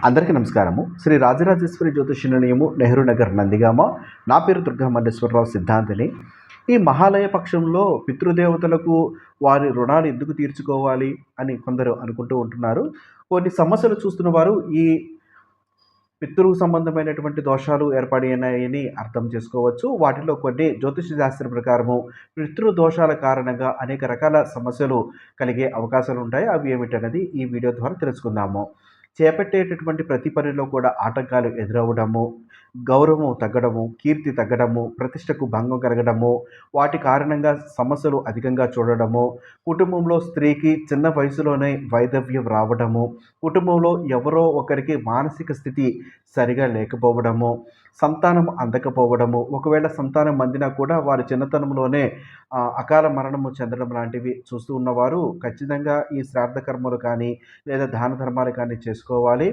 అందరికీ నమస్కారము. శ్రీ రాజరాజేశ్వరి జ్యోతిష నిలయము, నెహ్రూ నగర్, నందిగామ. నా పేరు దుర్గా మల్లేశ్వరరావు సిద్ధాంతిని. ఈ మహాలయ పక్షంలో పితృదేవతలకు వారి రుణాలు ఎందుకు తీర్చుకోవాలి అని కొందరు అనుకుంటూ ఉంటున్నారు. కొన్ని సమస్యలు చూస్తున్న వారు ఈ పితృ సంబంధమైనటువంటి దోషాలు ఏర్పడినాయని అర్థం చేసుకోవచ్చు. వాటిలో కొన్ని జ్యోతిష శాస్త్రం ప్రకారము పితృ దోషాల కారణంగా అనేక రకాల సమస్యలు కలిగే అవకాశాలు ఉంటాయి. అవి ఏమిటనేది ఈ వీడియో ద్వారా తెలుసుకుందాము. చేపట్టేటటువంటి ప్రతి పనిలో కూడా ఆటంకాలు ఎదురవ్వడము, గౌరవం తగ్గడము, కీర్తి తగ్గడము, ప్రతిష్టకు భంగం కలగడము, వాటి కారణంగా సమస్యలు అధికంగా చూడడము, కుటుంబంలో స్త్రీకి చిన్న వయసులోనే వైధవ్యం రావడము, కుటుంబంలో ఎవరో ఒకరికి మానసిక స్థితి సరిగా లేకపోవడము, సంతానం అందకపోవడము, ఒకవేళ సంతానం అందినా కూడా వారి చిన్నతనంలోనే అకాల మరణము చెందడం లాంటివి చూస్తూ ఉన్నవారు ఖచ్చితంగా ఈ శ్రాద్ధ కర్మలు కానీ లేదా దాన ధర్మాలు కానీ చేసుకోవాలి.